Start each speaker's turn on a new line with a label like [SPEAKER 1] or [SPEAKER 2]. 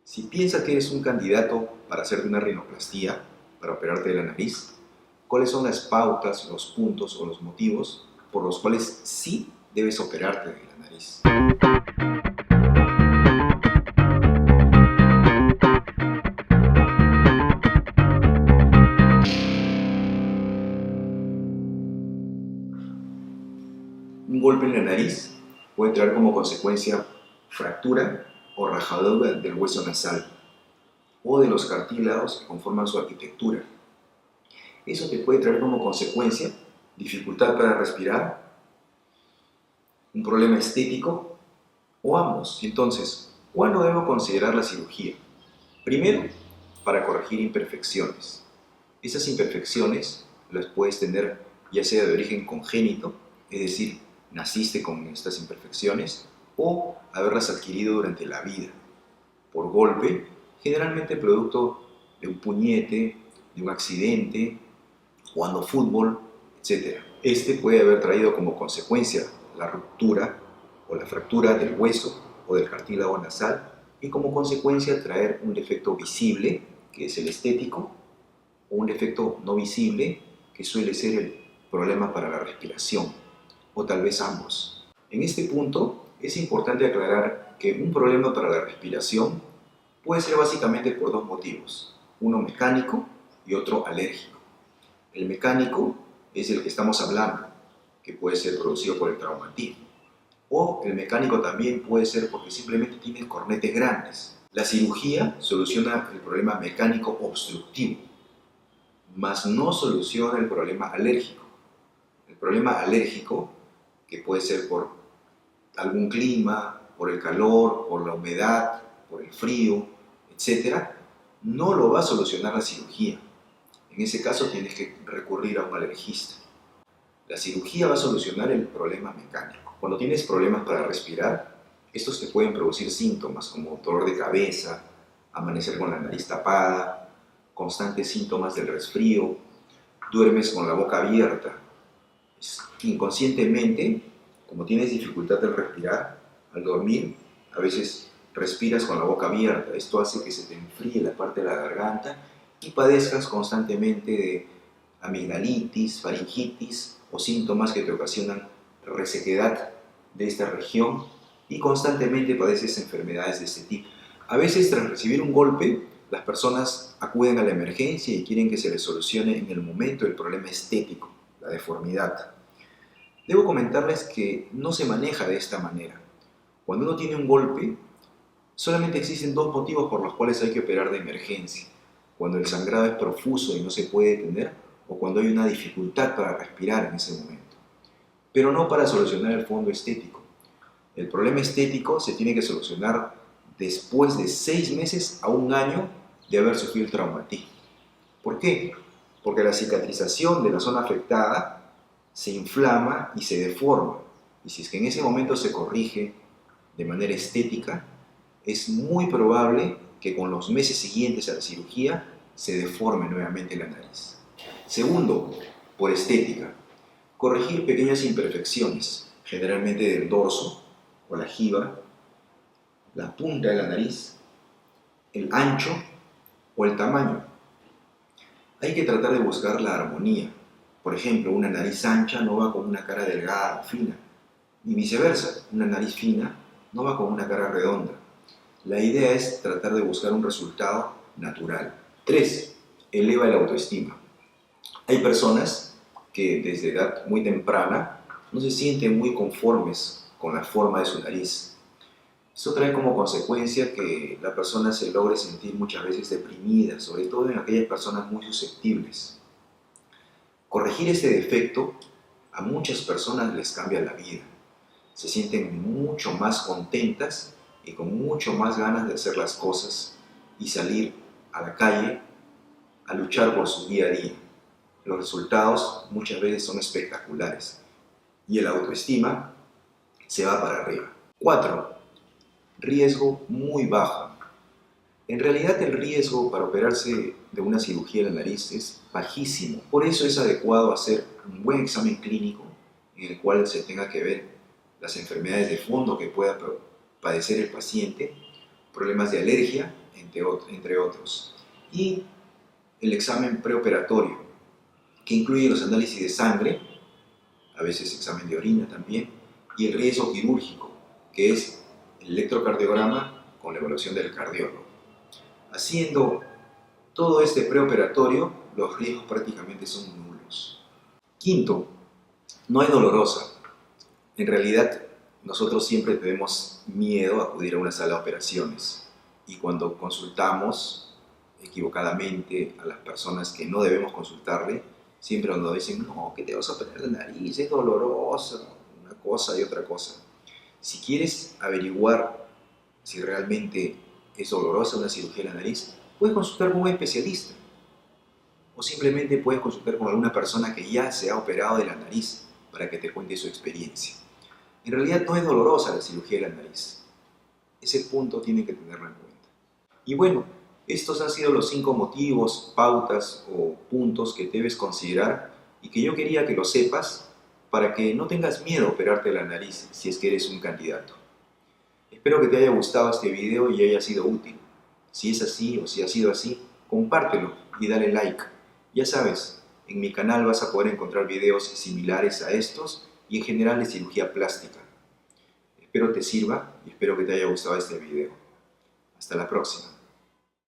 [SPEAKER 1] Si piensas que eres un candidato para hacerte una rinoplastia, para operarte de la nariz, ¿cuáles son las pautas, los puntos o los motivos por los cuales sí debes operarte de la nariz? Un golpe en la nariz puede traer como consecuencia fractura o rajadura del hueso nasal o de los cartílagos que conforman su arquitectura. Eso te puede traer como consecuencia dificultad para respirar, un problema estético o ambos. Entonces, ¿cuándo debo considerar la cirugía? Primero, para corregir imperfecciones. Esas imperfecciones las puedes tener ya sea de origen congénito, es decir, naciste con estas imperfecciones, o haberlas adquirido durante la vida, por golpe, generalmente producto de un puñete, de un accidente, jugando fútbol, etc. Este puede haber traído como consecuencia la ruptura o la fractura del hueso o del cartílago nasal y como consecuencia traer un defecto visible, que es el estético, o un defecto no visible, que suele ser el problema para la respiración, o tal vez ambos. En este punto es importante aclarar que un problema para la respiración puede ser básicamente por dos motivos, uno mecánico y otro alérgico. El mecánico es el que estamos hablando, que puede ser producido por el traumatismo, o el mecánico también puede ser porque simplemente tienes cornetes grandes. La cirugía soluciona el problema mecánico obstructivo, mas no soluciona el problema alérgico. El problema alérgico, que puede ser por algún clima, por el calor, por la humedad, por el frío, etc., no lo va a solucionar la cirugía. En ese caso tienes que recurrir a un alergista. La cirugía va a solucionar el problema mecánico. Cuando tienes problemas para respirar, estos te pueden producir síntomas como dolor de cabeza, amanecer con la nariz tapada, constantes síntomas del resfrío, duermes con la boca abierta. Inconscientemente, como tienes dificultad al respirar, al dormir, a veces respiras con la boca abierta. Esto hace que se te enfríe la parte de la garganta y padezcas constantemente de amigdalitis, faringitis o síntomas que te ocasionan resequedad de esta región y constantemente padeces enfermedades de este tipo. A veces, tras recibir un golpe, las personas acuden a la emergencia y quieren que se les solucione en el momento el problema estético, la deformidad. Debo comentarles que no se maneja de esta manera. Cuando uno tiene un golpe, solamente existen dos motivos por los cuales hay que operar de emergencia. Cuando el sangrado es profuso y no se puede detener, o cuando hay una dificultad para respirar en ese momento. Pero no para solucionar el fondo estético. El problema estético se tiene que solucionar después de 6 meses a 1 año de haber sufrido el traumatismo. ¿Por qué? Porque la cicatrización de la zona afectada se inflama y se deforma. Y si es que en ese momento se corrige de manera estética, es muy probable que con los meses siguientes a la cirugía se deforme nuevamente la nariz. Segundo, por estética, corregir pequeñas imperfecciones, generalmente del dorso o la jiba, la punta de la nariz, el ancho o el tamaño. Hay que tratar de buscar la armonía. Por ejemplo, una nariz ancha no va con una cara delgada o fina, y viceversa, una nariz fina no va con una cara redonda. La idea es tratar de buscar un resultado natural. 3. Eleva la autoestima. Hay personas que desde edad muy temprana no se sienten muy conformes con la forma de su nariz. Esto trae como consecuencia que la persona se logre sentir muchas veces deprimida, sobre todo en aquellas personas muy susceptibles. Corregir este defecto a muchas personas les cambia la vida. Se sienten mucho más contentas y con mucho más ganas de hacer las cosas y salir a la calle a luchar por su día a día. Los resultados muchas veces son espectaculares y el autoestima se va para arriba. 4. Riesgo muy bajo. En realidad el riesgo para operarse de una cirugía de la nariz es bajísimo. Por eso es adecuado hacer un buen examen clínico en el cual se tenga que ver las enfermedades de fondo que pueda padecer el paciente, problemas de alergia, entre otros. Y el examen preoperatorio, que incluye los análisis de sangre, a veces examen de orina también, y el riesgo quirúrgico, que es el electrocardiograma con la evaluación del cardiólogo. Haciendo todo este preoperatorio, los riesgos prácticamente son nulos. Quinto, no es dolorosa. En realidad, nosotros siempre tenemos miedo a acudir a una sala de operaciones y cuando consultamos equivocadamente a las personas que no debemos consultarle, siempre nos dicen, no, que te vas a operar la nariz, es dolorosa, una cosa y otra cosa. Si quieres averiguar si realmente es dolorosa una cirugía de la nariz, puedes consultar con un especialista o simplemente puedes consultar con alguna persona que ya se ha operado de la nariz para que te cuente su experiencia. En realidad no es dolorosa la cirugía de la nariz. Ese punto tienen que tenerlo en cuenta. Y bueno, estos han sido los 5 motivos, pautas o puntos que debes considerar y que yo quería que lo sepas para que no tengas miedo a operarte la nariz si es que eres un candidato. Espero que te haya gustado este video y haya sido útil. Si es así o si ha sido así, compártelo y dale like. Ya sabes, en mi canal vas a poder encontrar videos similares a estos y en general de cirugía plástica. Espero te sirva y espero que te haya gustado este video. Hasta la próxima.